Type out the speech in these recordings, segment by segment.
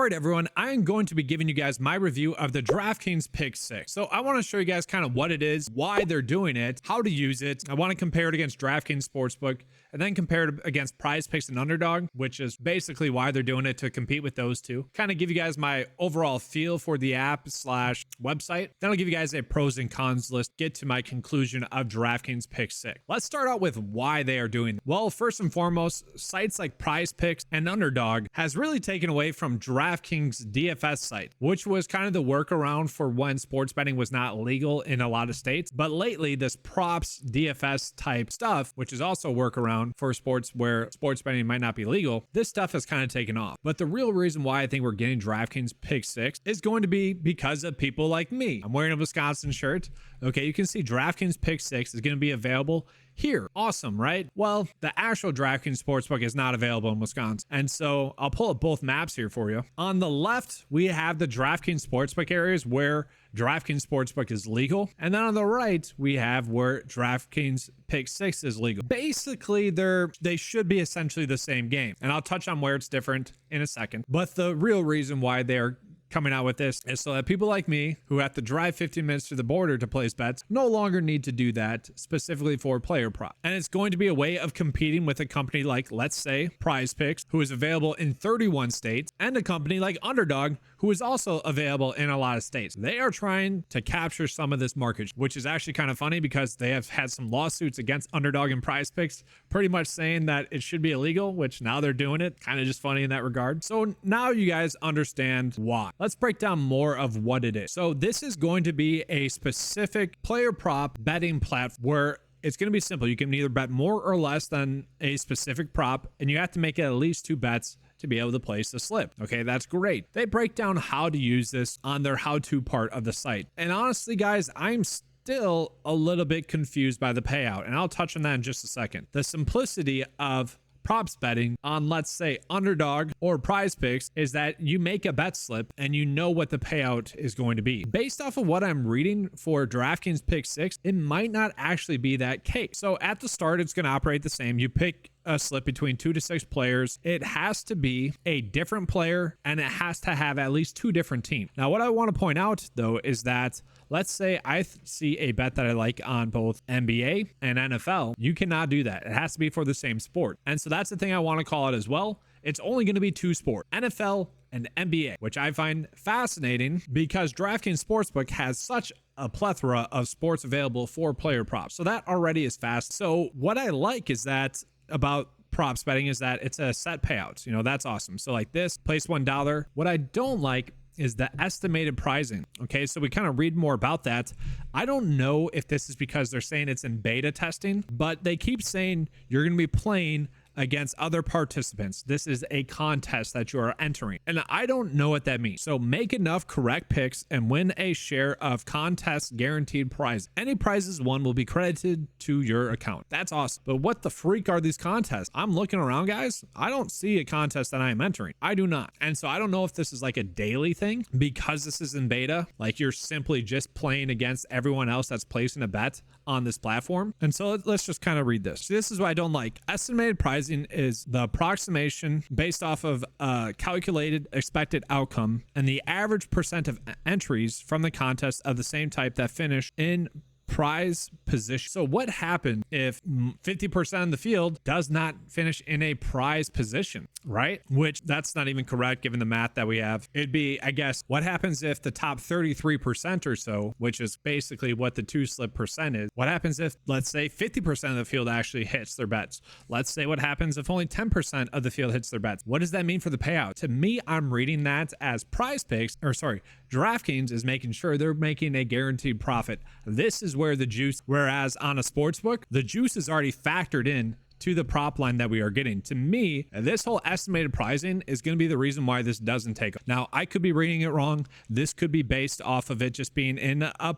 All right, everyone, I'm going to be giving you guys my review of the Draftkings Pick6. So I want to show you guys kind of what it is, why they're doing it, how to use it. I want to compare it against DraftKings Sportsbook and then compare it against PrizePicks and Underdog, which is basically why they're doing it, to compete with those two. Kind of give you guys my overall feel for the app / website. Then I'll give you guys a pros and cons list, get to my conclusion of DraftKings Pick6. Let's start out with why they are doing it. Well, first and foremost, sites like PrizePicks and Underdog has really taken away from DraftKings DFS site, which was kind of the workaround for when sports betting was not legal in a lot of states. But lately, this props DFS type stuff, which is also a workaround for sports where sports betting might not be legal, this stuff has kind of taken off. But the real reason why I think we're getting DraftKings Pick6 is going to be because of people like me. I'm wearing a Wisconsin shirt. Okay, you can see DraftKings Pick6 is going to be available here. Awesome, right? Well, the actual DraftKings Sportsbook is not available in Wisconsin. And so I'll pull up both maps here for you. On the left, we have the DraftKings Sportsbook areas where DraftKings Sportsbook is legal. And then on the right, we have where DraftKings Pick6 is legal. Basically, they should be essentially the same game. And I'll touch on where it's different in a second. But the real reason why they're coming out with this is so that people like me who have to drive 15 minutes to the border to place bets no longer need to do that specifically for player prop. And it's going to be a way of competing with a company like, let's say, PrizePicks, who is available in 31 states, and a company like Underdog, who is also available in a lot of states. They are trying to capture some of this market, which is actually kind of funny because they have had some lawsuits against Underdog and PrizePicks, pretty much saying that it should be illegal, which now they're doing it. Kind of just funny in that regard. So now you guys understand why. Let's break down more of what it is. So this is going to be a specific player prop betting platform where it's going to be simple. You can either bet more or less than a specific prop, and you have to make at least 2 bets to be able to place a slip. Okay, that's great. They break down how to use this on their how-to part of the site. And honestly, guys, I'm still a little bit confused by the payout, and I'll touch on that in just a second. The simplicity of props betting on, let's say, Underdog or PrizePicks is that you make a bet slip and you know what the payout is going to be. Based off of what I'm reading for DraftKings Pick6, it might not actually be that case. So at the start, it's going to operate the same. You pick a slip between 2 to 6 players. It has to be a different player and it has to have at least 2 different teams. Now, what I want to point out though is that, let's say I see a bet that I like on both NBA and NFL. You cannot do that. It has to be for the same sport. And so that's the thing I want to call it as well. It's only going to be 2 sports, NFL and NBA, which I find fascinating because DraftKings Sportsbook has such a plethora of sports available for player props. So that already is fast. So what I like is that about props betting is that it's a set payout. You know, that's awesome. So like this, place $1. What I don't like is the estimated pricing. Okay, so we kind of read more about that. I don't know if this is because they're saying it's in beta testing, but they keep saying you're going to be playing against other participants. This is a contest that you are entering. And I don't know what that means. So make enough correct picks and win a share of contest guaranteed prize. Any prizes won will be credited to your account. That's awesome. But what the freak are these contests? I'm looking around, guys. I don't see a contest that I am entering. I do not. And so I don't know if this is like a daily thing because this is in beta. Like you're simply just playing against everyone else that's placing a bet on this platform. And so let's just kind of read this. This is what I don't like. Estimated pricing is the approximation based off of a calculated expected outcome and the average percent of entries from the contest of the same type that finish in prize position. So what happens if 50% of the field does not finish in a prize position, right? Which that's not even correct given the math that we have. It'd be, I guess, what happens if the top 33% or so, which is basically what the 2 slip percent is, what happens if, let's say, 50% of the field actually hits their bets? Let's say what happens if only 10% of the field hits their bets? What does that mean for the payout? To me, I'm reading that as DraftKings is making sure they're making a guaranteed profit. This is where the juice, whereas on a sportsbook, the juice is already factored in to the prop line that we are getting. To me, this whole estimated pricing is going to be the reason why this doesn't take off. Now, I could be reading it wrong. This could be based off of it just being in a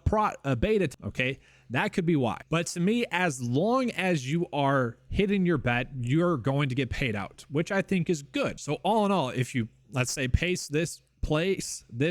beta, okay? That could be why. But to me, as long as you are hitting your bet, you're going to get paid out, which I think is good. So all in all, if you, let's say, place this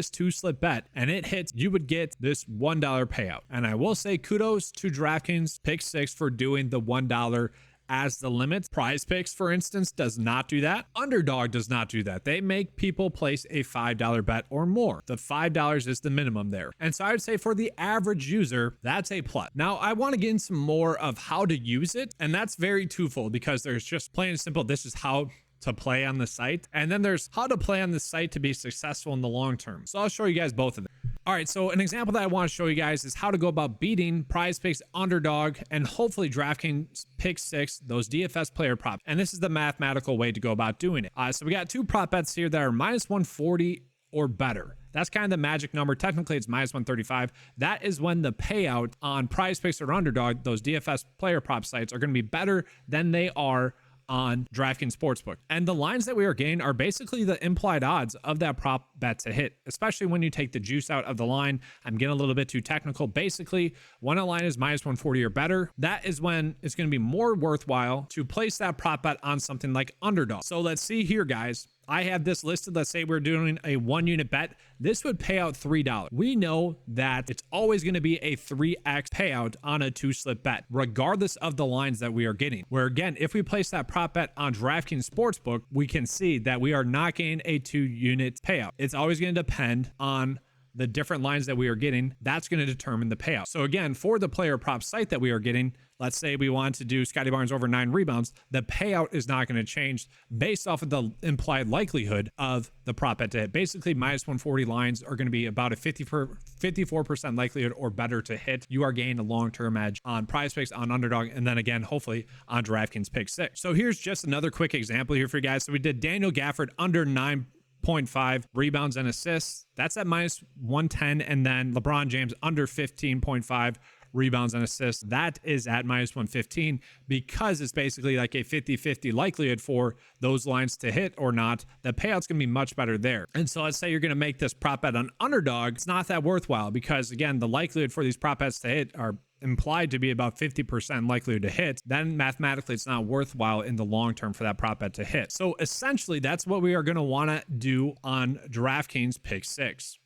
2 slip bet and it hits, you would get this $1 payout. And I will say kudos to DraftKings Pick6 for doing the $1 as the limit. PrizePicks, for instance, does not do that. Underdog does not do that. They make people place a $5 bet or more. The $5 is the minimum there. And so I would say for the average user, that's a plus. Now, I want to get into some more of how to use it, and that's very twofold because there's just plain and simple, this is how to play on the site. And then there's how to play on the site to be successful in the long term. So I'll show you guys both of them. All right, so an example that I want to show you guys is how to go about beating PrizePicks, Underdog, and hopefully Draftkings Pick6, those DFS player props. And this is the mathematical way to go about doing it. So we got two prop bets here that are minus 140 or better. That's kind of the magic number. Technically, it's minus 135. That is when the payout on PrizePicks or Underdog, those DFS player prop sites, are going to be better than they are on DraftKings Sportsbook. And the lines that we are getting are basically the implied odds of that prop bet to hit, especially when you take the juice out of the line. I'm getting a little bit too technical. Basically, when a line is minus 140 or better, that is when it's going to be more worthwhile to place that prop bet on something like Underdog. So let's see here, guys. I have this listed. Let's say we're doing a 1 unit bet. This would pay out $3. We know that it's always going to be a 3x payout on a 2-slip bet, regardless of the lines that we are getting. Where again, if we place that prop bet on DraftKings Sportsbook, we can see that we are not getting a 2 unit payout. It's always going to depend on the different lines that we are getting. That's going to determine the payout. So again, for the player prop site that we are getting, let's say we want to do Scotty Barnes over 9 rebounds, the payout is not going to change based off of the implied likelihood of the prop bet to hit. Basically, minus 140 lines are going to be about a 54% likelihood or better to hit. You are gaining a long-term edge on PrizePicks, on Underdog, and then again, hopefully on DraftKings Pick6. So here's just another quick example here for you guys. So we did Daniel Gafford under 9.5 rebounds and assists. That's at minus 110. And then LeBron James under 15.5 rebounds and assists. That is at minus 115 because it's basically like a 50-50 likelihood for those lines to hit or not. The payout's going to be much better there. And so let's say you're going to make this prop bet on Underdog. It's not that worthwhile because again, the likelihood for these prop bets to hit are implied to be about 50% likelihood to hit. Then mathematically, it's not worthwhile in the long term for that prop bet to hit. So essentially, that's what we are going to want to do on DraftKings Pick6.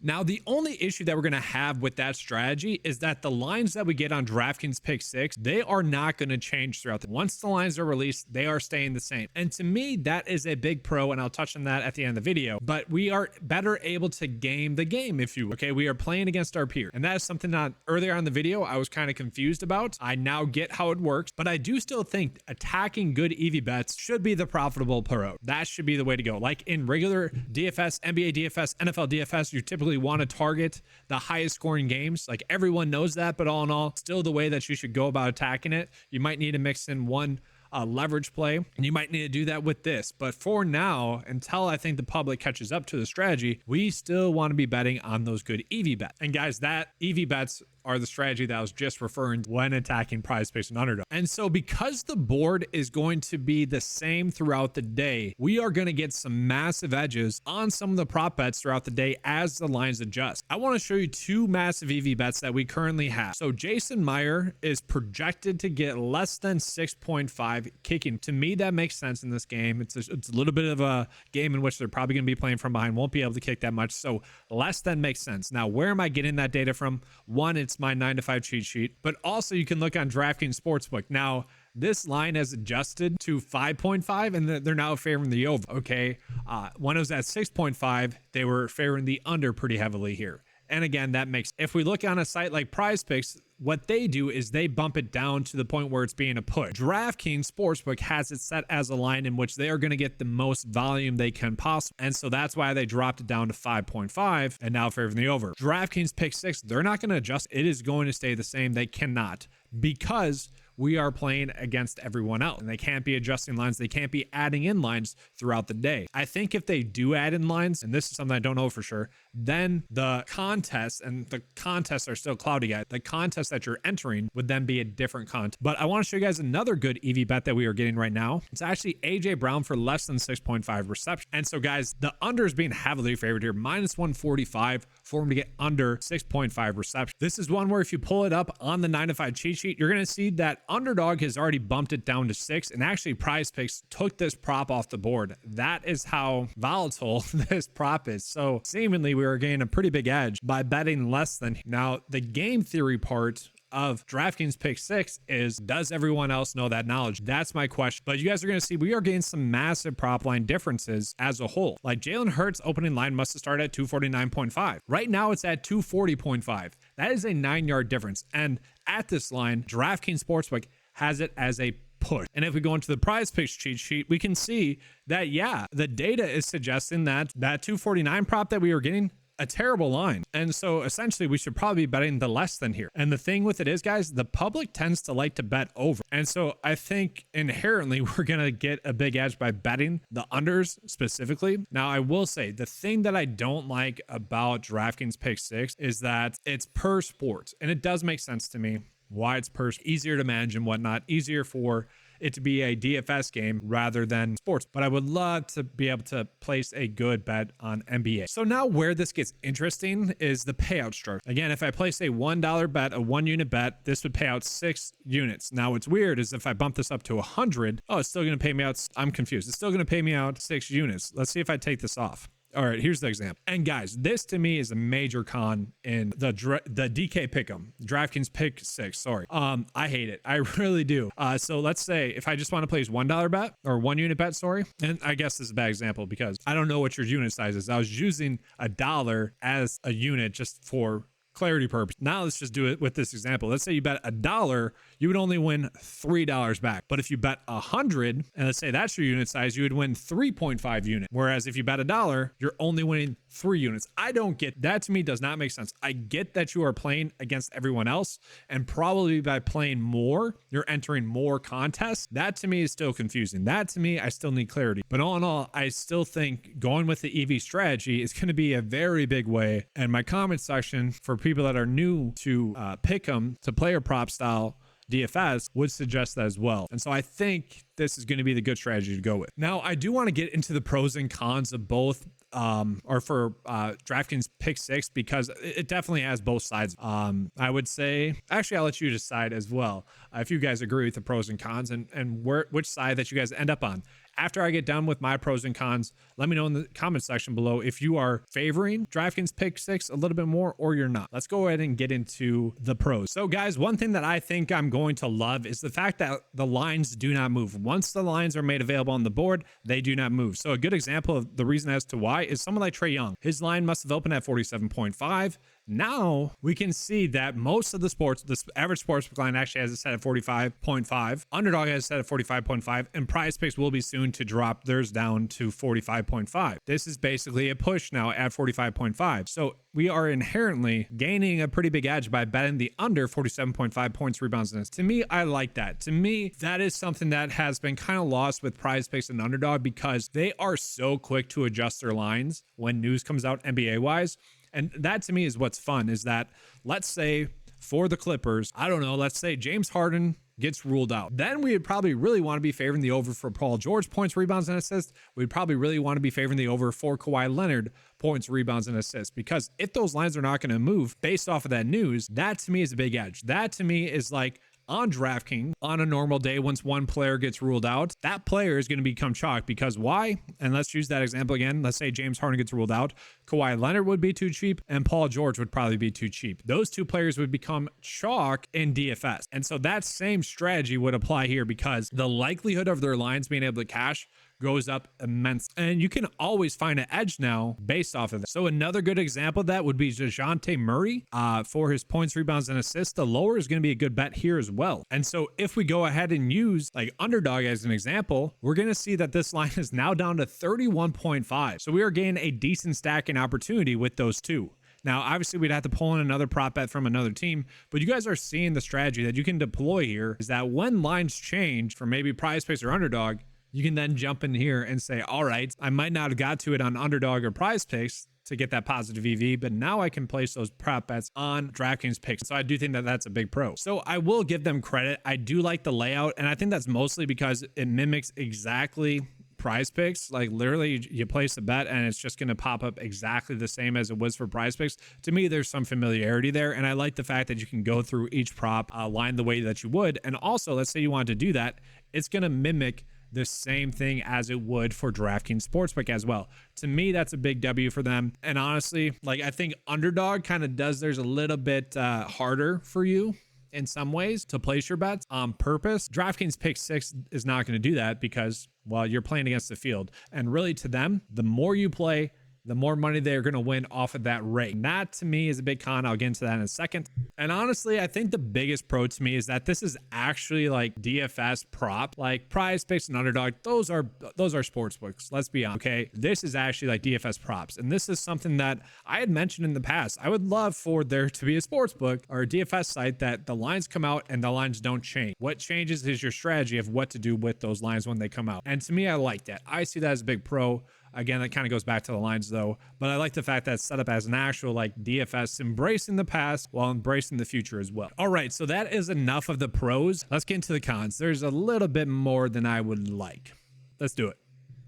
Now, the only issue that we're going to have with that strategy is that the lines that we get on DraftKings Pick6, they are not going to change throughout. Once the lines are released, they are staying the same. And to me, that is a big pro, and I'll touch on that at the end of the video. But we are better able to game the game, if you will. Okay, we are playing against our peer. And that is something that earlier on the video, I was kind of confused about. I now get how it works, but I do still think attacking good EV bets should be the profitable pro. That should be the way to go. Like in regular DFS, NBA DFS, NFL DFS, you typically want to target the highest scoring games. Like everyone knows that, but all in all, still the way that you should go about attacking it. You might need to mix in one leverage play, and you might need to do that with this. But for now, until I think the public catches up to the strategy, we still want to be betting on those good EV bets. And guys, that EV bets are the strategy that I was just referring to when attacking PrizePicks and Underdog. And so because the board is going to be the same throughout the day, we are going to get some massive edges on some of the prop bets throughout the day as the lines adjust. I want to show you two massive EV bets that we currently have. So Jason Meyer is projected to get less than 6.5 kicking. To me, that makes sense in this game. It's a little bit of a game in which they're probably going to be playing from behind, won't be able to kick that much. So less than makes sense. Now, where am I getting that data from? One, it's my 9-to-5 cheat sheet, but also you can look on DraftKings Sportsbook. Now, this line has adjusted to 5.5 and they're now favoring the over. Okay. When it was at 6.5, they were favoring the under pretty heavily here. And again, that makes, if we look on a site like PrizePicks, what they do is they bump it down to the point where it's being a push. DraftKings Sportsbook has it set as a line in which they are going to get the most volume they can possibly. And so that's why they dropped it down to 5.5 and now favoring the over. DraftKings Pick6, they're not going to adjust. It is going to stay the same. They cannot, because we are playing against everyone else and they can't be adjusting lines. They can't be adding in lines throughout the day. I think if they do add in lines, and this is something I don't know for sure, then the contests, and the contests are still cloudy, guys. The contest that you're entering would then be a different contest. But I want to show you guys another good EV bet that we are getting right now. It's actually AJ Brown for less than 6.5 reception. And so guys, the under is being heavily favored here, minus 145 for him to get under 6.5 reception. This is one where if you pull it up on the 9-to-5 cheat sheet, you're going to see that Underdog has already bumped it down to 6, and actually PrizePicks took this prop off the board. That is how volatile this prop is. So seemingly we were getting a pretty big edge by betting less than. Now, the game theory part of DraftKings Pick 6 is, does everyone else know that knowledge? That's my question. But you guys are going to see we are getting some massive prop line differences as a whole. Like Jalen Hurts opening line must have started at 249.5. Right now it's at 240.5. That is a 9-yard difference. And at this line, DraftKings Sportsbook has it as a push. And if we go into the PrizePicks cheat sheet, we can see that, yeah, the data is suggesting that 249 prop that we were getting, a terrible line. And so essentially we should probably be betting the less than here. And the thing with it is, guys, the public tends to like to bet over. And so I think inherently we're going to get a big edge by betting the unders specifically. Now, I will say the thing that I don't like about DraftKings Pick 6 is that it's per sport. And it does make sense to me why it's easier to manage and whatnot, easier for it to be a DFS game rather than sports. But I would love to be able to place a good bet on NBA. So now where this gets interesting is the payout stroke. Again, if I place a $1 bet, a 1 unit bet, this would pay out 6 units. Now what's weird is if I bump this up to 100, oh, it's still going to pay me out. I'm confused. It's still going to pay me out 6 units. Let's see if I take this off. All right, here's the example. And guys, this to me is a major con in the DK Pick'em, DraftKings Pick 6. Sorry. I hate it. I really do. So let's say if I just want to place $1 bet or 1 unit bet, sorry. And I guess this is a bad example because I don't know what your unit size is. I was using $1 as a unit just for clarity purpose. Now let's just do it with this example. Let's say you bet $1, you would only win $3 back. But if you bet 100, and let's say that's your unit size, you would win 3.5 units. Whereas if you bet $1, you're only winning 3 units. I don't get that. To me does not make sense. I get that you are playing against everyone else, and probably by playing more, you're entering more contests. That to me is still confusing. That to me, I still need clarity. But all in all, I still think going with the EV strategy is going to be a very big way. And my comment section for people that are new to Pick'em, to player prop style DFS, would suggest that as well. And so I think this is going to be the good strategy to go with. Now, I do want to get into the pros and cons of both DraftKings Pick 6 because it definitely has both sides. I would say, actually, I'll let you decide as well if you guys agree with the pros and cons and which side that you guys end up on. After I get done with my pros and cons, let me know in the comment section below if you are favoring DraftKings Pick 6 a little bit more or you're not. Let's go ahead and get into the pros. So guys, one thing that I think I'm going to love is the fact that the lines do not move. Once the lines are made available on the board, they do not move. So a good example of the reason as to why is someone like Trae Young. His line must have opened at 47.5. Now we can see that most of the sports, the average sportsbook line actually has it set at 45.5. Underdog has it set at 45.5, and PrizePicks will be soon to drop theirs down to 45.5. This is basically a push now at 45.5. So we are inherently gaining a pretty big edge by betting the under 47.5 points, rebounds, and assists. To me, I like that. To me, that is something that has been kind of lost with PrizePicks and Underdog because they are so quick to adjust their lines when news comes out NBA-wise. And that to me is what's fun is that, let's say for the Clippers, I don't know, let's say James Harden gets ruled out. Then we would probably really want to be favoring the over for Paul George points, rebounds, and assists. We'd probably really want to be favoring the over for Kawhi Leonard points, rebounds, and assists. Because if those lines are not going to move based off of that news, that to me is a big edge. That to me is like, on DraftKings, on a normal day, once one player gets ruled out, that player is going to become chalk because why? And let's use that example again. Let's say James Harden gets ruled out. Kawhi Leonard would be too cheap and Paul George would probably be too cheap. Those two players would become chalk in DFS. And so that same strategy would apply here because the likelihood of their lines being able to cash goes up immense. And you can always find an edge now based off of that. So another good example of that would be DeJounte Murray for his points, rebounds, and assists. The lower is going to be a good bet here as well. And so if we go ahead and use like Underdog as an example, we're going to see that this line is now down to 31.5. So we are gaining a decent stacking opportunity with those two. Now, obviously, we'd have to pull in another prop bet from another team, but you guys are seeing the strategy that you can deploy here is that when lines change from maybe PrizePicks or Underdog, you can then jump in here and say, all right, I might not have got to it on Underdog or PrizePicks to get that positive EV, but now I can place those prop bets on DraftKings Picks. So I do think that that's a big pro. So I will give them credit. I do like the layout, and I think that's mostly because it mimics exactly PrizePicks. Like literally you place a bet and it's just going to pop up exactly the same as it was for PrizePicks. To me, there's some familiarity there. And I like the fact that you can go through each prop line the way that you would. And also, let's say you want to do that, it's going to mimic the same thing as it would for DraftKings Sportsbook as well. To me, that's a big W for them. And honestly, like I think Underdog kind of does theirs a little bit harder for you. in some ways to place your bets on purpose. DraftKings Pick6 is not going to do that because, well, you're playing against the field. And really to them, the more you play, the more money they're going to win off of that rate. And that to me is a big con. I'll get into that in a second. And honestly, I think the biggest pro to me is that this is actually like DFS prop, like PrizePicks and Underdog. Those are sports books. Let's be honest. Okay. This is actually like DFS props. And this is something that I had mentioned in the past. I would love for there to be a sports book or a DFS site that the lines come out and the lines don't change. What changes is your strategy of what to do with those lines when they come out. And to me, I like that. I see that as a big pro. Again, that kind of goes back to the lines though, but I like the fact that it's set up as an actual like DFS embracing the past while embracing the future as well. All right, so that is enough of the pros. Let's get into the cons. There's a little bit more than I would like. Let's do it.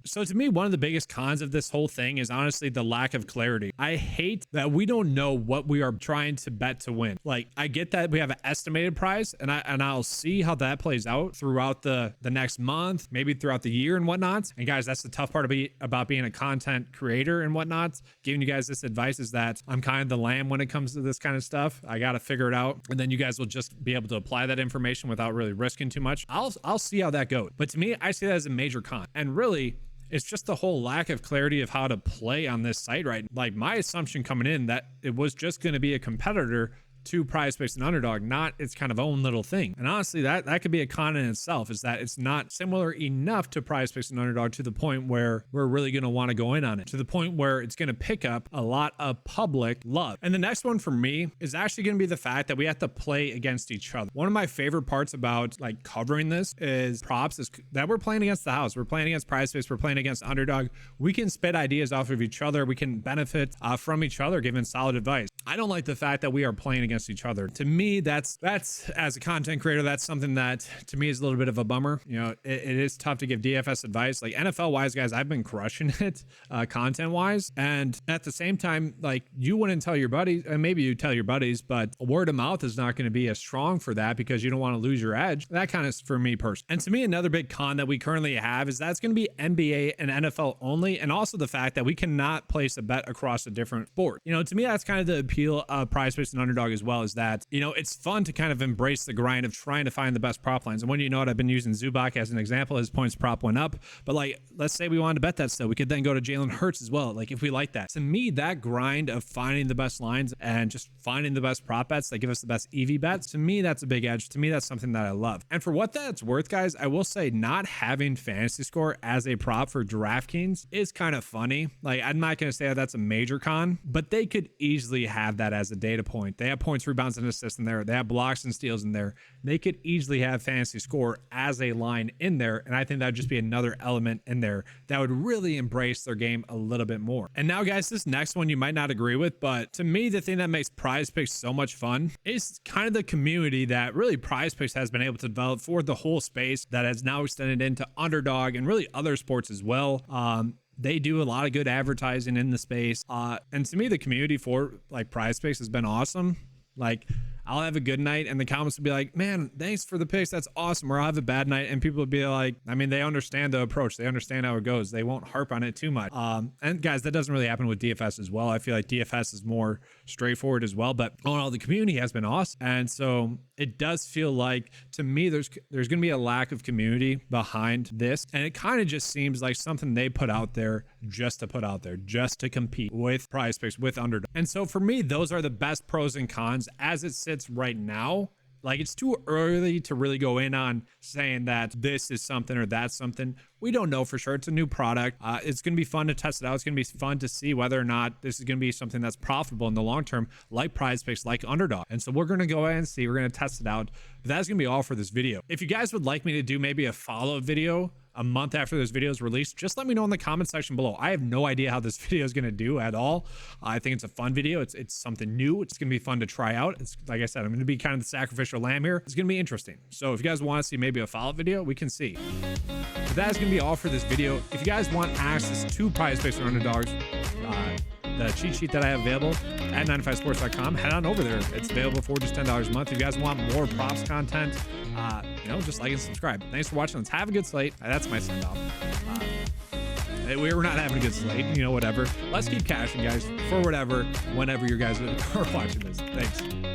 So to me, one of the biggest cons of this whole thing is honestly the lack of clarity. I hate that we don't know what we are trying to bet to win. Like, I get that we have an estimated price, and I'll see how that plays out throughout the next month, maybe throughout the year and whatnot. And guys, that's the tough part about being a content creator and whatnot. Giving you guys this advice is that I'm kind of the lamb when it comes to this kind of stuff. I got to figure it out, and then you guys will just be able to apply that information without really risking too much. I'll see how that goes. But to me, I see that as a major con. And really, it's just the whole lack of clarity of how to play on this site, right? Like my assumption coming in that it was just going to be a competitor to PrizePicks and Underdog, not its kind of own little thing. And honestly, that could be a con in itself, is that it's not similar enough to PrizePicks and Underdog to the point where we're really going to want to go in on it, to the point where it's going to pick up a lot of public love. And the next one for me is actually going to be the fact that we have to play against each other. One of my favorite parts about like covering this is props is that we're playing against the house. We're playing against PrizePicks. We're playing against Underdog. We can spit ideas off of each other. We can benefit from each other, giving solid advice. I don't like the fact that we are playing against each other. To me, that's as a content creator, that's something that to me is a little bit of a bummer. You know, it is tough to give DFS advice. Like NFL wise, guys, I've been crushing it content wise. And at the same time, like you wouldn't tell your buddies, and maybe you tell your buddies, but word of mouth is not going to be as strong for that because you don't want to lose your edge. That kind of for me personally. And to me, another big con that we currently have is that's going to be NBA and NFL only. And also the fact that we cannot place a bet across a different sport. You know, to me, that's kind of the appeal of PrizePicks and Underdog as well, is that, you know, it's fun to kind of embrace the grind of trying to find the best prop lines. And when you know it, I've been using Zubac as an example. His points prop went up, but like, let's say we wanted to bet that still, we could then go to Jalen Hurts as well. Like if we like that, to me, that grind of finding the best lines and just finding the best prop bets that give us the best EV bets, to me, that's a big edge. To me, that's something that I love. And for what that's worth, guys, I will say not having fantasy score as a prop for DraftKings is kind of funny. Like I'm not going to say that that's a major con, but they could easily have that as a data point. They have points, rebounds, and assists in there. They have blocks and steals in there. They could easily have fantasy score as a line in there. And I think that would just be another element in there that would really embrace their game a little bit more. And now, guys, this next one you might not agree with, but to me, the thing that makes PrizePicks so much fun is kind of the community that really PrizePicks has been able to develop for the whole space that has now extended into Underdog and really other sports as well. They do a lot of good advertising in the space. And to me, the community for like PrizePicks has been awesome. Like I'll have a good night and the comments will be like, man, thanks for the picks. That's awesome. Or I'll have a bad night and people will be like, I mean, they understand the approach. They understand how it goes. They won't harp on it too much. And guys, that doesn't really happen with DFS as well. I feel like DFS is more straightforward as well, but all in all, the community has been awesome. And so it does feel like, to me, there's going to be a lack of community behind this. And it kind of just seems like something they put out there just to put out there, just to compete with PrizePicks, with Underdog. And so for me, those are the best pros and cons as it sits right now. Like it's too early to really go in on saying that this is something or that's something. We don't know for sure. It's a new product. It's going to be fun to test it out. It's going to be fun to see whether or not this is going to be something that's profitable in the long term, like PrizePicks, like Underdog. And so we're going to go ahead and see. We're going to test it out. But that's going to be all for this video. If you guys would like me to do maybe a follow-up video a month after this video is released, just let me know in the comment section below. I have no idea how this video is going to do at all. I think it's a fun video. It's something new. It's going to be fun to try out. It's like I said, I'm going to be kind of the sacrificial lamb here. It's going to be interesting. So if you guys want to see maybe a follow-up video, we can see. But that is going to be all for this video. If you guys want access to PrizePicks or Underdogs, the cheat sheet that I have available at 95sports.com, head on over there. It's available for just $10 a month. If you guys want more props content, you know, just like and subscribe. Thanks for watching. Let's have a good slate. That's my send off. We're not having a good slate, you know, whatever. Let's keep cashing, guys, for whatever, whenever you guys are watching this. Thanks.